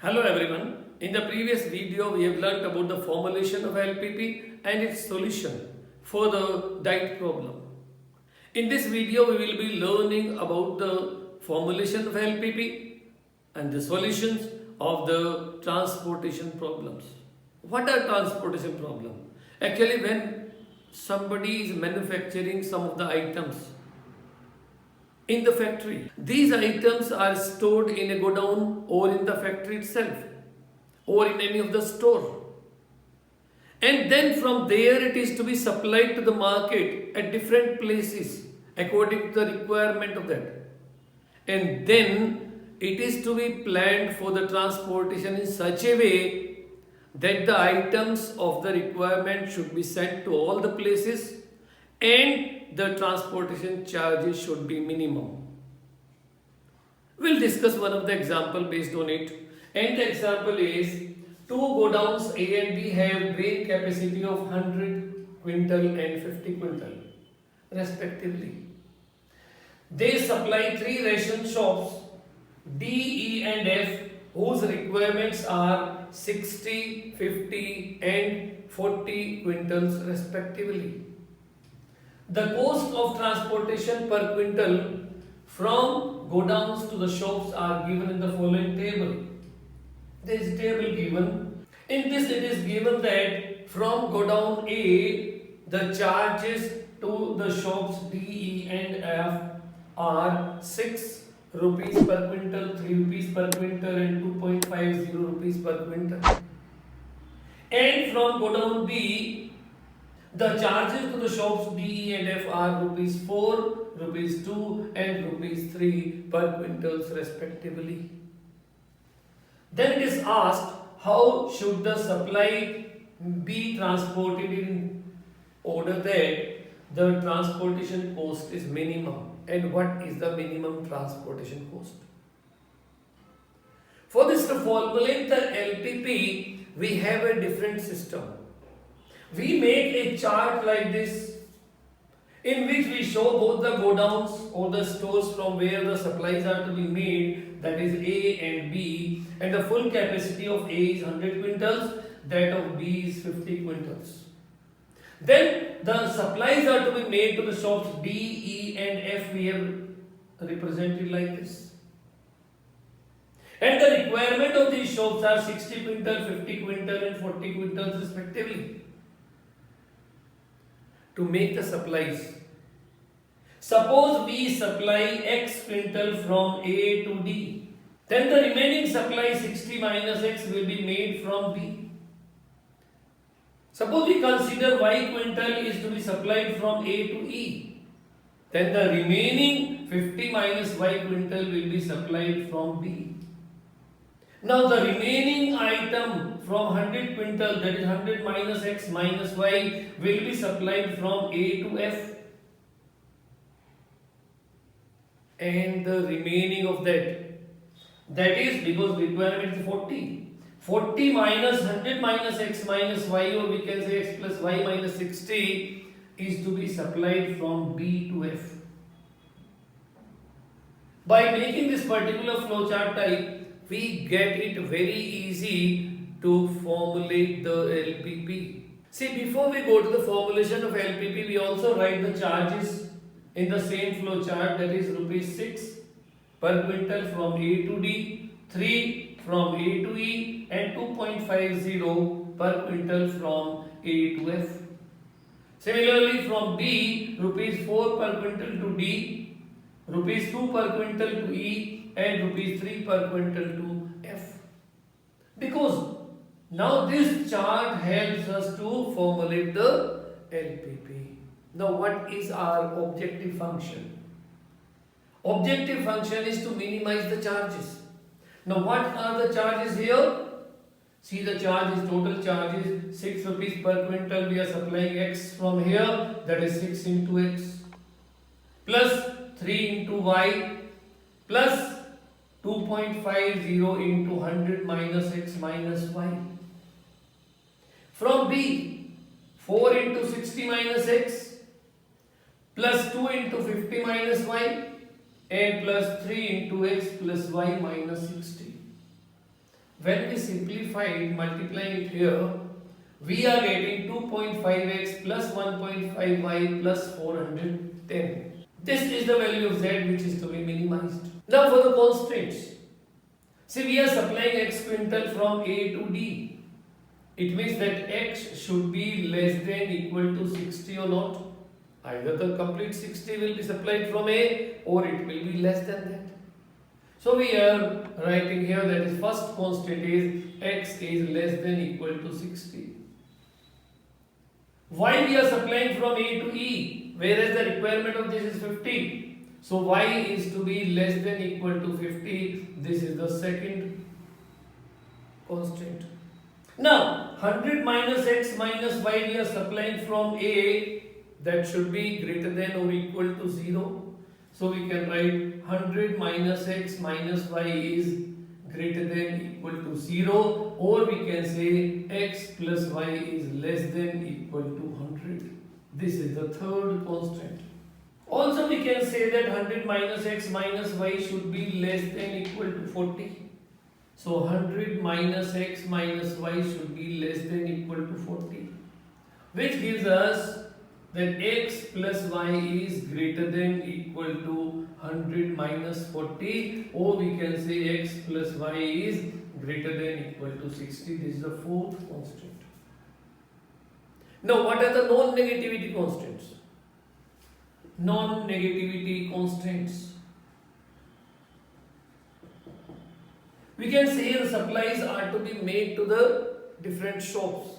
Hello everyone. In the previous video we have learnt about the formulation of LPP and its solution for the diet problem. In this video we will be learning about the formulation of LPP and the solutions of the transportation problems. What are transportation problems? Actually, when somebody is manufacturing some of the items in the factory, these items are stored in a godown or in the factory itself or in any of the store, and then from there it is to be supplied to the market at different places according to the requirement of that, and then it is to be planned for the transportation in such a way that the items of the requirement should be sent to all the places and the transportation charges should be minimum. We'll discuss one of the example based on it, and the example is two godowns A and B have grain capacity of 100 quintal and 50 quintal respectively. They supply three ration shops D, E and F whose requirements are 60, 50 and 40 quintals respectively. The cost of transportation per quintal from godowns to the shops are given in the following table. There is a table given. In this it is given that from godown A, the charges to the shops D, E and F are 6 rupees per quintal, 3 rupees per quintal and 2.50 rupees per quintal. And from godown B, the charges to the shops D, E and F are rupees 4, rupees 2 and rupees 3 per quintals respectively. Then it is asked, how should the supply be transported in order that the transportation cost is minimum, and what is the minimum transportation cost? For this to formulate the LPP, we have a different system. We make a chart like this in which we show both the godowns or the stores from where the supplies are to be made, that is A and B, and the full capacity of A is 100 quintals, that of B is 50 quintals. Then the supplies are to be made to the shops D, E and F, we have represented like this. And the requirement of these shops are 60 quintal, 50 quintal and 40 quintals respectively. To make the supplies, suppose we supply X quintal from A to D, then the remaining supply 60 minus X will be made from B. Suppose we consider Y quintal is to be supplied from A to E, then the remaining 50 minus Y quintal will be supplied from B. Now the remaining item from 100 quintal, that is 100 minus X minus Y, will be supplied from A to F. And the remaining of that is, because requirement is 40. 40 minus 100 minus X minus Y, or we can say X plus Y minus 60, is to be supplied from B to F. By making this particular flowchart type, we get it very easy to formulate the LPP. See, before we go to the formulation of LPP, we also write the charges in the same flowchart, that is rupees 6 per quintal from A to D, 3 from A to E and 2.50 per quintal from A to F. Similarly, from D, rupees 4 per quintal to D, rupees 2 per quintal to E and rupees 3 per quintal to F. Because now this chart helps us to formulate the LPP. Now what is our objective function? Objective function is to minimize the charges. Now what are the charges here? See, the charge is, total charge is 6 rupees per quintal. We are supplying X from here, that is 6 into X, plus 3 into Y, plus 2.50 into 100 minus X minus Y. From B, 4 into 60 minus X, plus 2 into 50 minus Y, and plus 3 into X plus Y minus 60. when we simplify it, multiplying it here, we are getting 2.5x plus 1.5y plus 410. This is the value of z which is to be minimized. Now for the constraints. See, we are supplying x quintal from A to D. It means that x should be less than equal to 60 or not. Either the complete 60 will be supplied from A or it will be less than that. So we are writing here that is first constant is x is less than equal to 60. Why we are supplying from A to E, whereas the requirement of this is 50. So y is to be less than equal to 50. This is the second constant. Now 100 minus x minus y we are supplying from A, that should be greater than or equal to 0. So we can write 100 minus x minus y is greater than equal to 0, or we can say x plus y is less than equal to 100. This is the third constant. Also we can say that 100 minus x minus y should be less than equal to 40. So 100 minus x minus y should be less than equal to 40, which gives us that x plus y is greater than equal to 100 minus 40, or we can say x plus y is greater than equal to 60. This is the fourth constant. Now what are the non-negativity constants? Non-negativity constants. We can say the supplies are to be made to the different shops.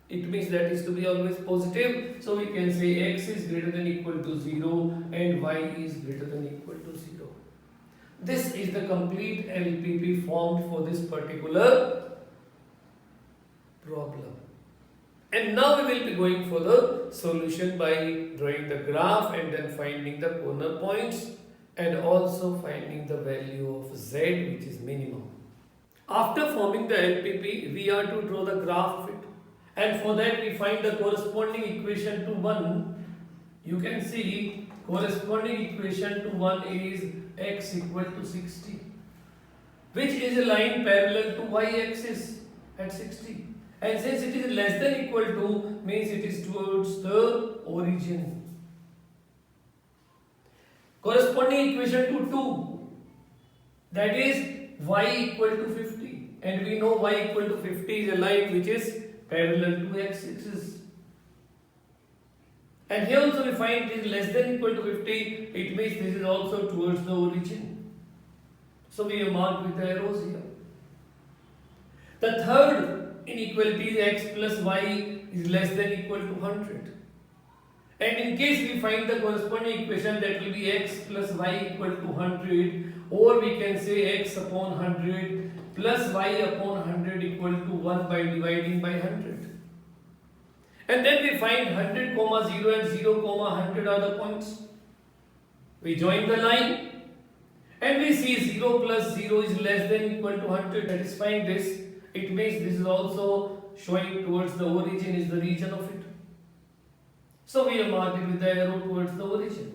It means that is to be always positive. So we can say x is greater than equal to 0 and y is greater than equal to 0. This is the complete LPP formed for this particular problem. And now we will be going for the solution by drawing the graph and then finding the corner points and also finding the value of z, which is minimum. After forming the LPP, we are to draw the graph of it. And for that we find the corresponding equation to 1. You can see corresponding equation to 1 is x equal to 60, which is a line parallel to y-axis at 60. And since it is less than equal to, means it is towards the origin. Corresponding equation to 2, that is y equal to 50. And we know y equal to 50 is a line which is parallel to x-axis. And here also we find it is less than equal to 50. It means this is also towards the origin. So we have marked with the arrows here. The third inequality is x plus y is less than equal to 100. And in case we find the corresponding equation, that will be x plus y equal to 100, or we can say x upon 100 plus y upon 100 equal to 1 by dividing by 100. And then we find 100, 0 and 0, 100 are the points. We join the line and we see 0 plus 0 is less than equal to 100, satisfying this. It means this is also showing towards the origin is the region of it. So we have marked it with the arrow towards the origin.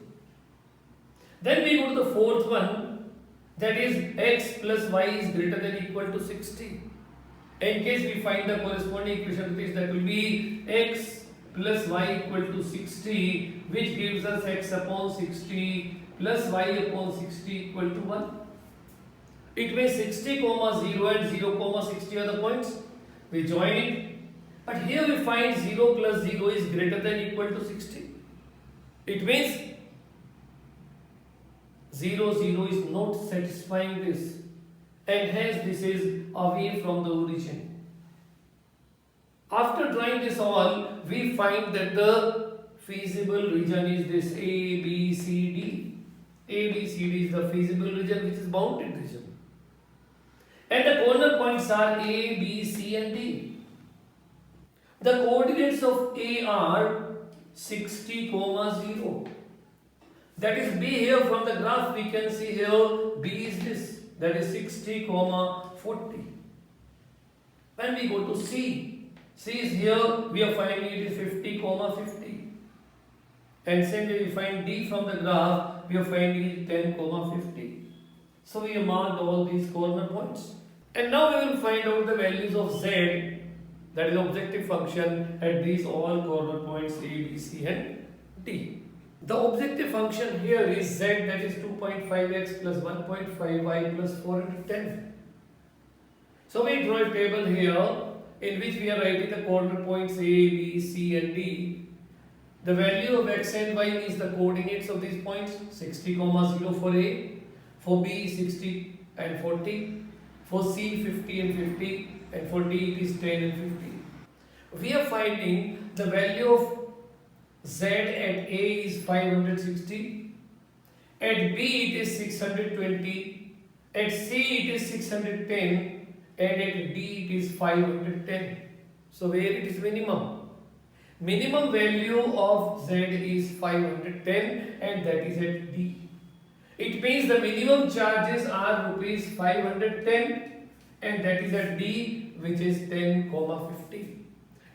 Then we go to the fourth one, that is x plus y is greater than equal to 60. In case we find the corresponding equation to this, that will be x plus y equal to 60, which gives us x upon 60 plus y upon 60 equal to 1. It means 60, 0 and 0, 60 are the points. We join it. But here we find 0 plus 0 is greater than equal to 60. It means 0, 0 is not satisfying this. And hence this is away from the origin. After drawing this all, we find that the feasible region is this A, B, C, D. A, B, C, D is the feasible region, which is bounded region. And the corner points are A, B, C and D. The coordinates of A are 60, 0. That is B here from the graph we can see here B is this, that is 60, 40. When we go to C, C is here, we are finding it is 50, 50. And same way we find D from the graph, we are finding it 10, 50. So we have marked all these corner points. And now we will find out the values of z, that is objective function, at these all corner points A, B, C and D. The objective function here is z, that is 2.5x plus 1.5y plus 410. So we draw a table here in which we are writing the corner points A, B, C and D. The value of x and y is the coordinates of these points, 60, 0 for A, for B 60 and 40, for C 50 and 50, and for D it is 10 and 50. We are finding the value of z at A is 560, at B it is 620, at C it is 610, and at D it is 510. So where it is minimum? Minimum value of z is 510 and that is at D. It means the minimum charges are rupees 510 and that is at D, which is 10, 50.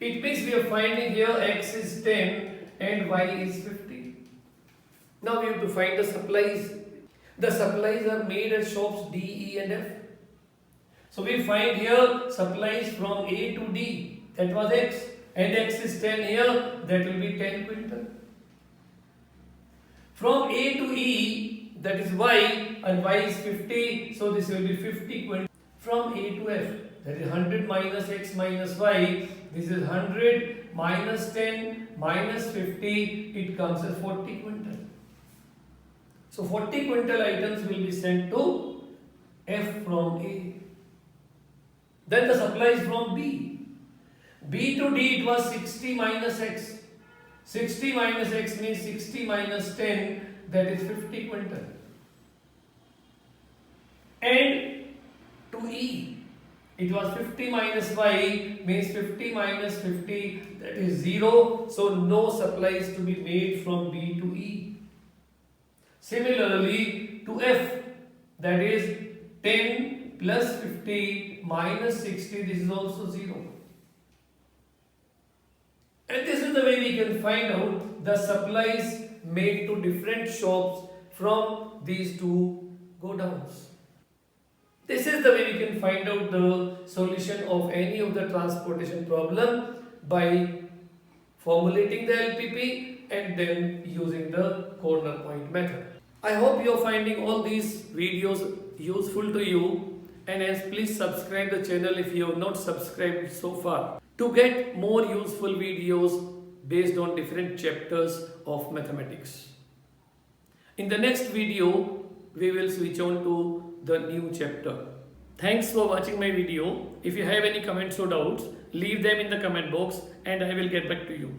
It means we are finding here x is 10 and y is 50. Now we have to find the supplies. The supplies are made at shops D, E and F. So we find here supplies from A to D, that was x, and x is 10 here, that will be 10 quintal. From A to E, that is y, and y is 50, so this will be 50 quintal. From A to F, that is 100 minus x minus y, this is 100 minus 10 minus 50, it comes as 40 quintal. So 40 quintal items will be sent to F from A. Then the supplies from B. B to D it was 60 minus x. 60 minus x means 60 minus 10, that is 50 quintal. And to E, it was 50 minus y means 50 minus 50, that is 0. So no supplies to be made from B to E. Similarly to F, that is 10 plus 50 minus 60, this is also 0. And this is the way we can find out the supplies made to different shops from these two godowns. This is the way we can find out the solution of any of the transportation problem by formulating the LPP and then using the corner point method. I hope you are finding all these videos useful to you, and hence please subscribe the channel if you have not subscribed so far to get more useful videos based on different chapters of mathematics. In the next video, we will switch on to the new chapter. Thanks for watching my video. If you have any comments or doubts, leave them in the comment box and I will get back to you.